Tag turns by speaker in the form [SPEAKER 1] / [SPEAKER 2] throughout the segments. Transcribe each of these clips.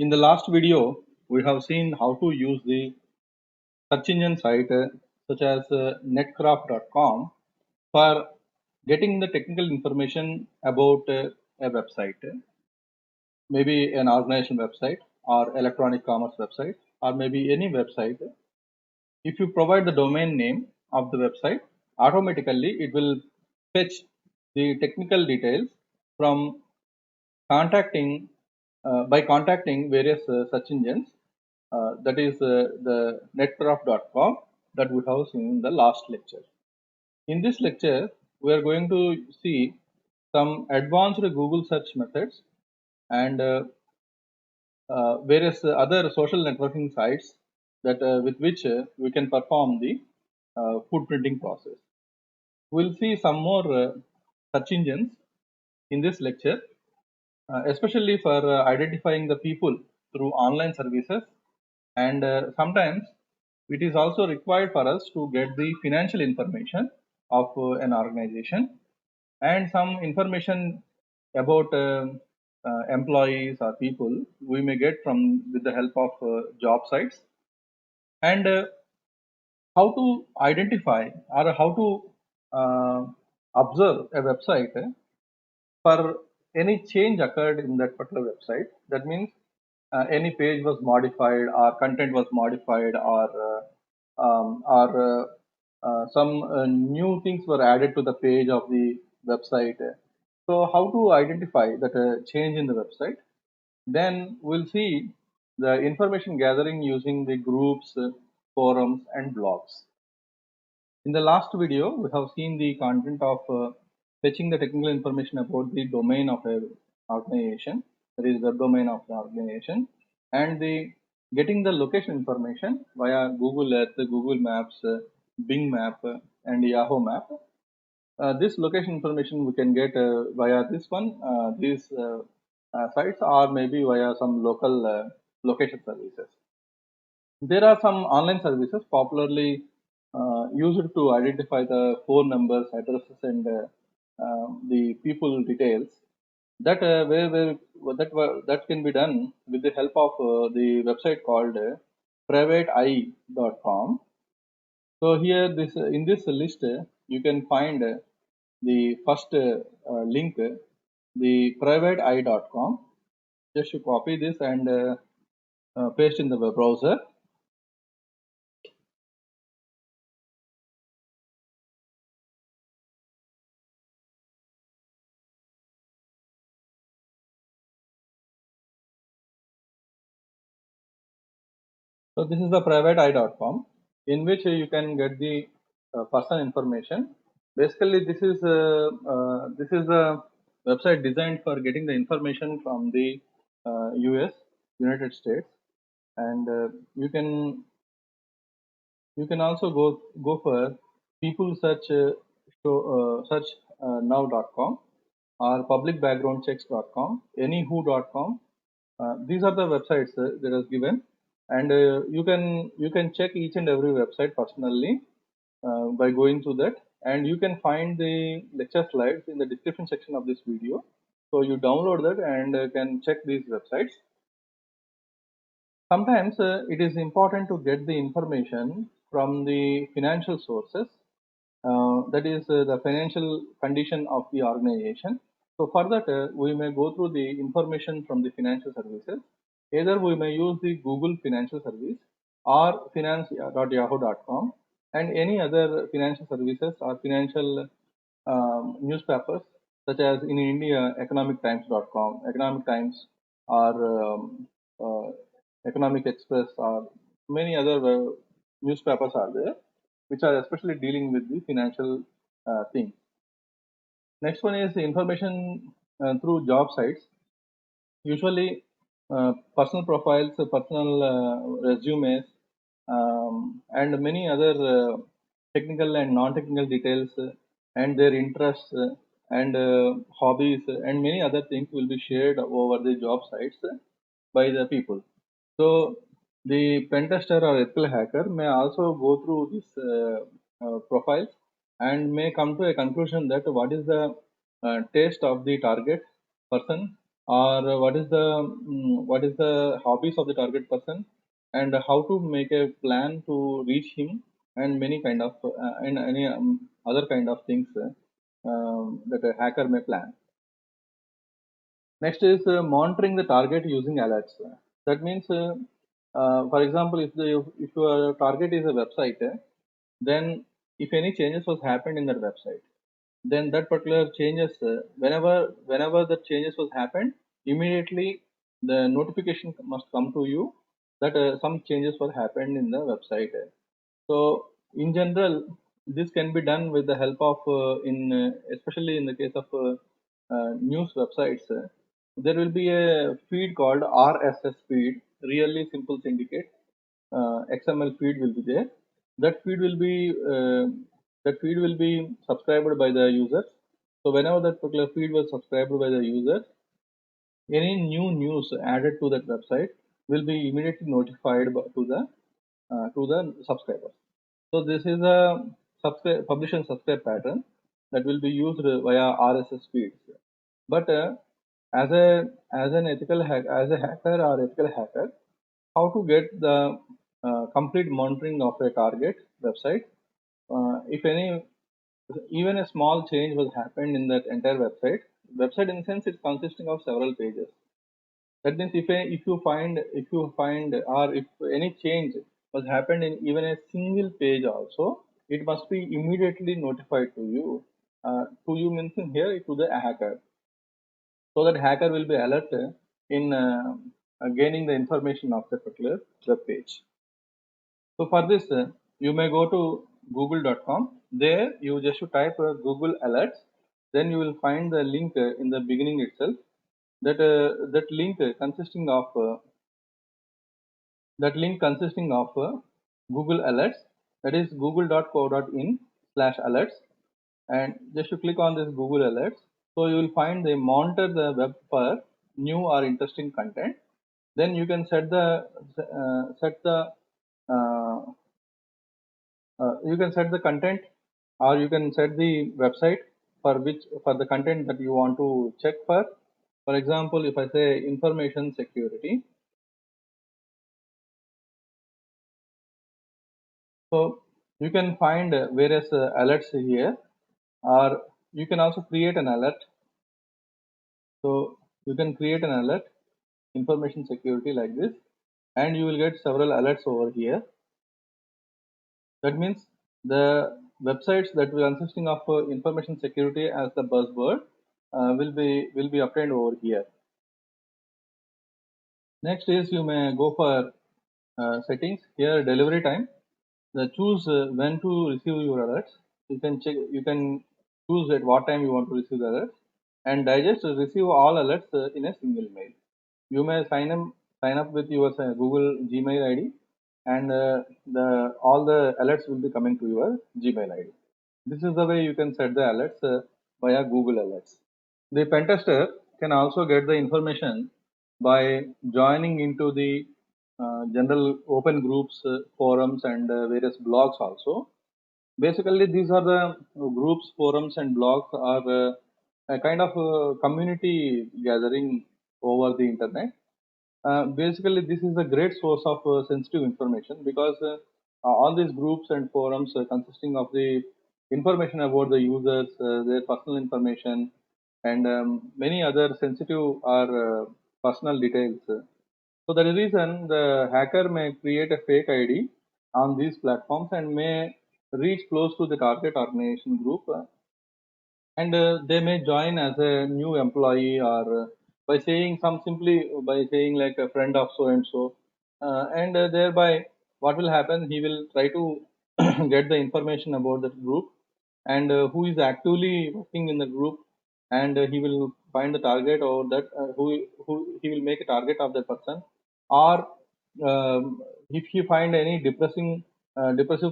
[SPEAKER 1] In the last video, we have seen how to use the search engine site such as netcraft.com for getting the technical information about a website, maybe an organization website or electronic commerce website or maybe any website. If you provide the domain name of the website, automatically it will fetch the technical details from contacting by contacting various search engines, that is the netcraft.com that we have seen in the last lecture. In this lecture, we are going to see some advanced Google search methods and various other social networking sites that with which we can perform the footprinting process. We'll see some more search engines in this lecture, especially for identifying the people through online services, and sometimes it is also required for us to get the financial information of an organization and some information about employees or people we may get from with the help of job sites, and how to identify or how to uh, observe a website for any change occurred in that particular website. That means any page was modified or content was modified or some new things were added to the page of the website. So how to identify that change in the website? Then we'll see the information gathering using the groups, forums and blogs. In the last video, we have seen the content of fetching the technical information about the domain of a organization, that is web domain of the organization, and the getting the location information via Google Earth, Google Maps, Bing Map, and Yahoo Map. This location information we can get via this one, these sites, or maybe via some local location services. There are some online services popularly used to identify the phone numbers, addresses, and the people details that that can be done with the help of the website called privateeye.com. So here, this in this list, you can find the first link, the privateeye.com. Just you copy this and paste in the web browser. So this is the privateeye.com, in which you can get the personal information. Basically, this is a website designed for getting the information from the US, United States, and you can also go for people search search now.com or publicbackgroundchecks.com, anywho.com. These are the websites that is given, and you can check each and every website personally by going to that, and you can find the lecture slides in the description section of this video. So you download that and can check these websites. Sometimes it is important to get the information from the financial sources, that is the financial condition of the organization. So for that, we may go through the information from the financial services. Either we may use the Google Financial Service or finance.yahoo.com and any other financial services or financial newspapers, such as in India, economictimes.com, Economic Times, or Economic Express, or many other newspapers are there, which are especially dealing with the financial thing. Next one is information through job sites. Usually, personal profiles, personal resumes, and many other technical and non-technical details, and their interests and hobbies and many other things will be shared over the job sites by the people. So the pen tester or ethical hacker may also go through these profiles and may come to a conclusion that what is the taste of the target person or what is the hobbies of the target person, and how to make a plan to reach him, and many kind of and any other kind of things that a hacker may plan. Next is monitoring the target using alerts. That means, for example, if your target is a website, then if any changes was happened in that website, then that particular changes, whenever the changes was happened, immediately the notification must come to you that some changes were happened in the website. So in general, this can be done with the help of especially in the case of news websites. There will be a feed called RSS feed, really simple syndicate. XML feed will be there. That feed will be subscribed by the users. So whenever that particular feed was subscribed by the user, any new news added to that website will be immediately notified to the subscribers. So this is a publish and subscribe pattern that will be used via RSS feeds. But as a as a hacker or ethical hacker, how to get the complete monitoring of a target website? If any, even a small change was happened in that entire website. Website in the sense it's consisting of several pages. That means if you find or if any change was happened in even a single page also, it must be immediately notified to you. To you means in here to the hacker, so that hacker will be alert in gaining the information of the particular web page. So for this, you may go to google.com. There you just type Google Alerts. Then you will find the link in the beginning itself. That link consisting of Google Alerts. That is google.co.in/alerts. And just to click on this Google Alerts. So you will find they monitor the web for new or interesting content. Then you can set the uh, you can set the content, or you can set the website for the content that you want to check for. For example, if I say information security, so you can find various alerts here, or you can also create an alert. So you can create an alert, information security like this, and you will get several alerts over here. That means the websites that will consisting of information security as the buzzword will be obtained over here. Next is you may go for settings here, delivery time. Choose when to receive your alerts. You can check. You can choose at what time you want to receive the alerts, and digest receive all alerts in a single mail. You may sign up with your Google Gmail ID, and the all the alerts will be coming to your Gmail ID. This is the way you can set the alerts via Google Alerts. The pen tester can also get the information by joining into the general open groups, forums, and various blogs also. Basically, these are the groups, forums, and blogs are a kind of community gathering over the internet. Basically, this is a great source of sensitive information because all these groups and forums consisting of the information about the users, their personal information, and many other sensitive or personal details. So that is the reason the hacker may create a fake ID on these platforms and may reach close to the target organization group, and they may join as a new employee, or by saying some simply by saying like a friend of so and so, and thereby what will happen, he will try to get the information about that group, and who is actively working in the group, and he will find the target, or that who he will make a target of that person, or if he find any depressive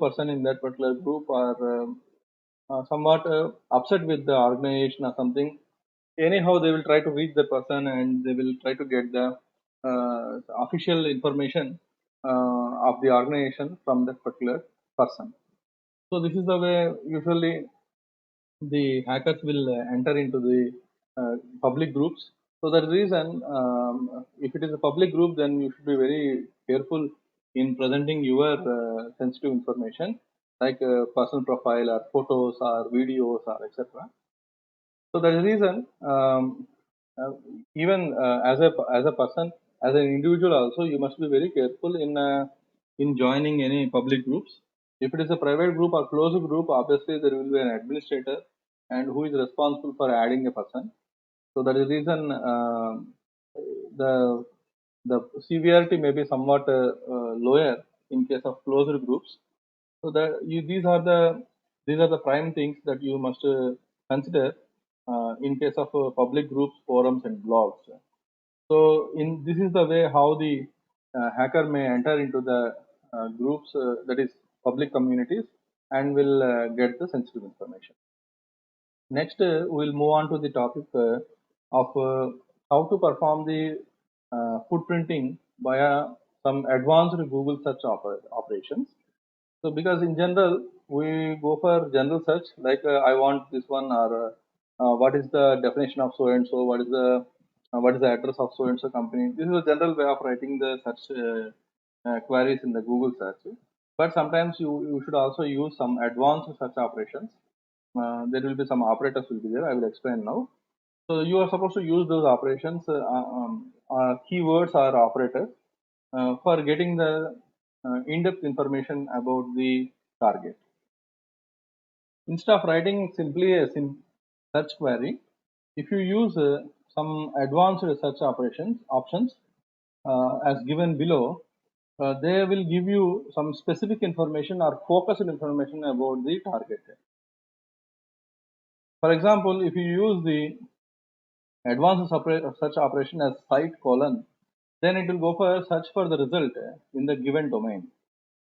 [SPEAKER 1] person in that particular group, or somewhat upset with the organization or something. Anyhow, they will try to reach the person, and they will try to get the official information of the organization from that particular person. So this is the way usually the hackers will enter into the public groups, So that reason, if it is a public group, then you should be very careful in presenting your sensitive information, like personal profile or photos or videos or etc. So that is the reason, uh, even as a person, as an individual also, you must be very careful in joining any public groups. If it is a private group or closed group, obviously there will be an administrator and who is responsible for adding a person. So that is the reason, the the severity may be somewhat lower in case of closed groups. So that these are the prime things that you must consider in case of public groups, forums, and blogs. So in this is the way how the hacker may enter into the groups, that is public communities, and will get the sensitive information. Next, we'll move on to the topic of how to perform the footprinting via some advanced Google search operations. So, because in general, we go for general search, like I want this one, or what is the definition of so and so, what is the address of so and so company. This is a general way of writing the search queries in the Google search. But sometimes you should also use some advanced search operations. There will be some operators will be there. I will explain now. So you are supposed to use those operations, keywords or operators, for getting the in-depth information about the target. Instead of writing simply a search query, if you use some advanced search options as given below, they will give you some specific information or focused information about the target. For example, if you use the advanced search operation as site colon, then it will go for search for the result in the given domain.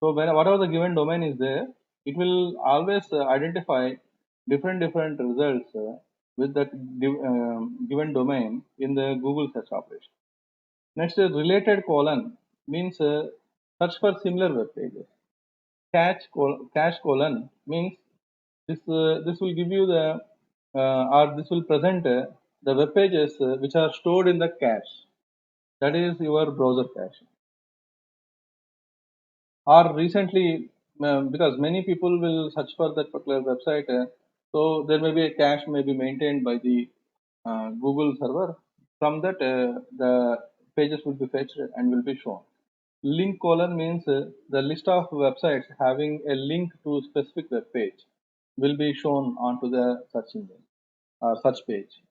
[SPEAKER 1] So whatever the given domain is there, it will always identify different results with that given domain in the Google search operation. Next, related colon means search for similar web pages. Cache colon means this will give you the or this will present the web pages which are stored in the cache. That is your browser cache. Or recently, because many people will search for that particular website, so there may be a cache may be maintained by the Google server. From that, the pages will be fetched and will be shown. Link colon means the list of websites having a link to specific web page will be shown onto the search engine or search page.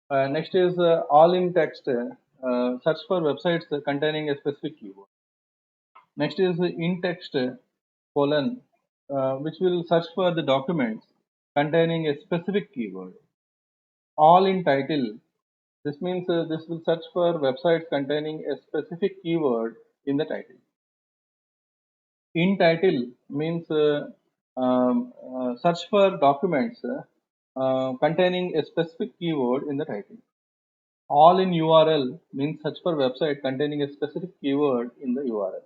[SPEAKER 1] Next is all in text. Search for websites containing a specific keyword. Next is in text colon, which will search for the documents containing a specific keyword. All in title. This means this will search for websites containing a specific keyword in the title. In title means search for documents containing a specific keyword in the title. All in URL means search for website containing a specific keyword in the URL.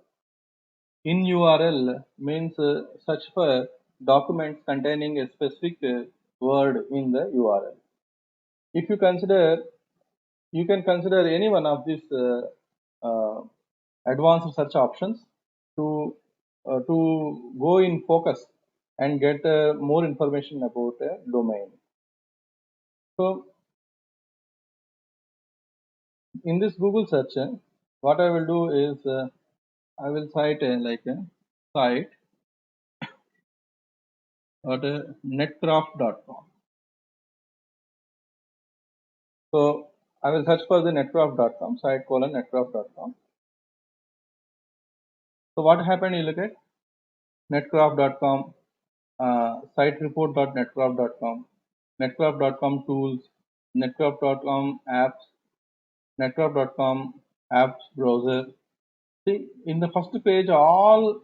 [SPEAKER 1] In URL means search for documents containing a specific word in the URL. If you consider, you can consider any one of these uh, advanced search options to go in focus and get more information about a domain. So in this Google search, what I will do is I will cite like a site at netcraft.com. So I will search for the netcraft.com, site colon netcraft.com. So what happened, you look at netcraft.com, site report.netcraft.com, netcraft.com tools, netcraft.com apps, netcraft.com apps browser. See, in the first page, all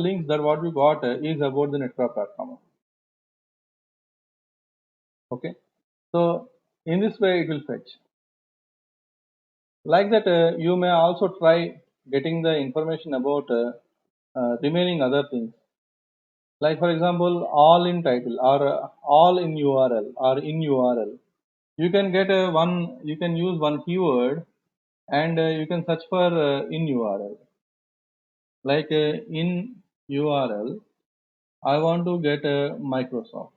[SPEAKER 1] links that what we got is about the netcraft.com. Okay, so in this way it will fetch. Like that, you may also try getting the information about remaining other things. Like for example, all in title or all in URL or in URL. you can get you can use one keyword and you can search for in URL. Like in URL, I want to get Microsoft.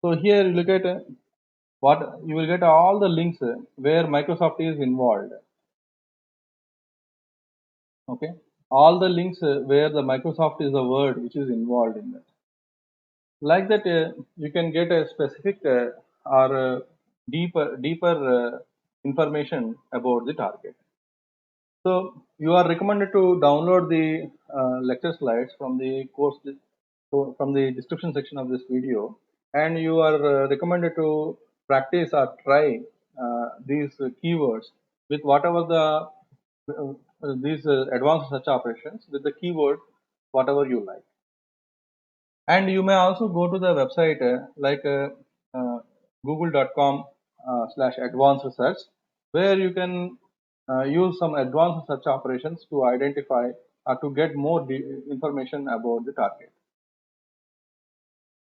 [SPEAKER 1] So here you look at what you will get all the links where Microsoft is involved. Okay, all the links where the Microsoft is a word which is involved in that. Like that, you can get a specific or deeper information about the target. So you are recommended to download the lecture slides from the course from the description section of this video, and you are recommended to practice or try these keywords with whatever the these advanced search operations with the keyword whatever you like. And you may also go to the website like google.com/advanced search, where you can use some advanced search operations to identify or to get more information about the target.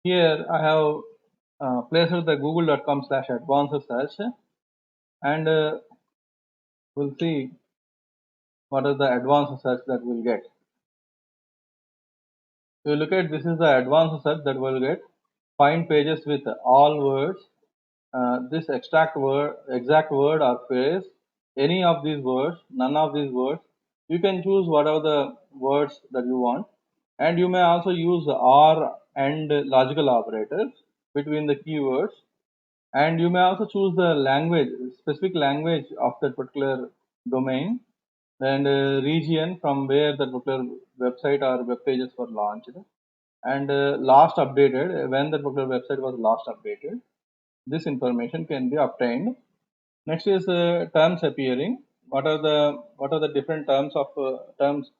[SPEAKER 1] Here I have placed the google.com/advanced search, and we'll see what is the advanced search that we'll get. You look at this is the advanced search that we'll get. Find pages with all words. This exact word or phrase, any of these words, none of these words. You can choose whatever the words that you want, and you may also use or and logical operators between the keywords, and you may also choose the language, specific language of that particular domain, and region from where that particular website or web pages were launched, and last updated, when that particular website was last updated. This information can be obtained. Next is terms appearing. What are the different terms of terms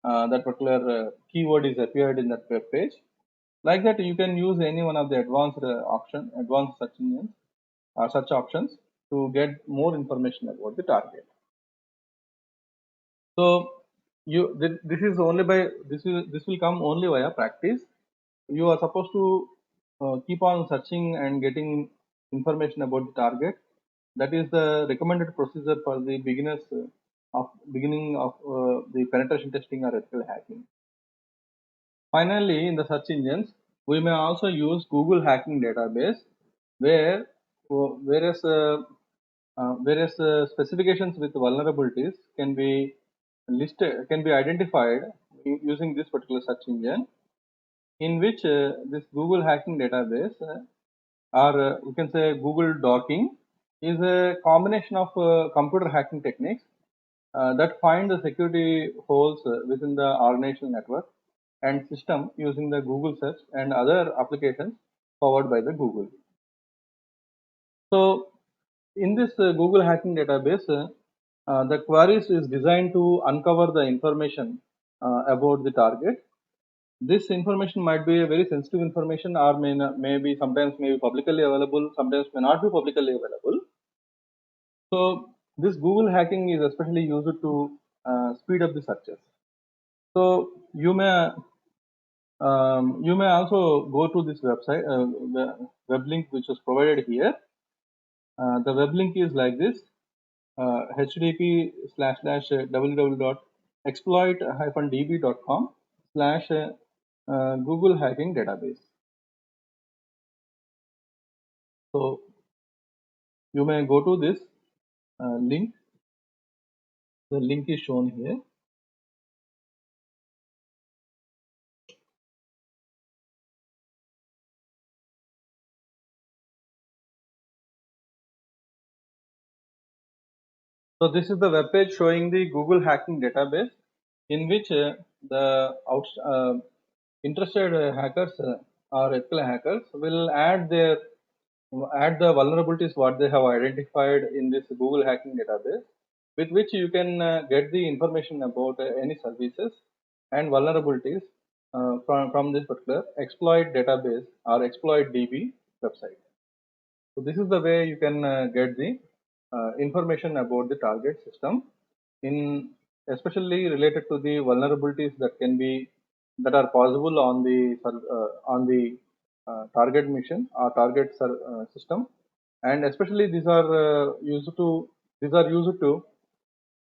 [SPEAKER 1] that particular keyword is appeared in that web page. Like that, you can use any one of the advanced search engines or search options to get more information about the target. So this will come only via practice. You are supposed to keep on searching and getting information about the target. That is the recommended procedure for the beginners of beginning of the penetration testing or ethical hacking. Finally, in the search engines, we may also use Google Hacking Database, where various specifications with vulnerabilities can be identified using this particular search engine, in which this Google Hacking Database or you can say Google Docking is a combination of computer hacking techniques that find the security holes within the organizational network and system using the Google search and other applications powered by the Google. So in this Google Hacking Database, the queries is designed to uncover the information about the target. This information might be a very sensitive information, or may be sometimes may be publicly available, sometimes may not be publicly available. So this Google hacking is especially used to speed up the searches. So you may also go to this website, the web link which was provided here. The web link is like this: http://www.exploit-db.com/Google Hacking Database. So you may go to this link. The link is shown here. So this is the web page showing the Google Hacking Database, in which the interested hackers or ethical hackers will add the vulnerabilities what they have identified in this Google Hacking Database, with which you can get the information about any services and vulnerabilities from this particular exploit database or exploit DB website. So this is the way you can get the information about the target system, in especially related to the vulnerabilities that are possible on the target mission or target system, and especially these are used to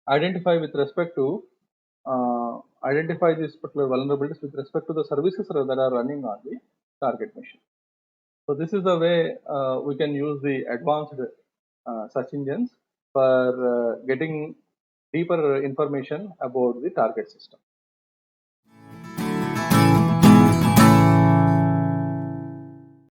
[SPEAKER 1] identify with respect to identify these particular vulnerabilities with respect to the services that are running on the target machine. So this is the way we can use the advanced search engines for getting deeper information about the target system.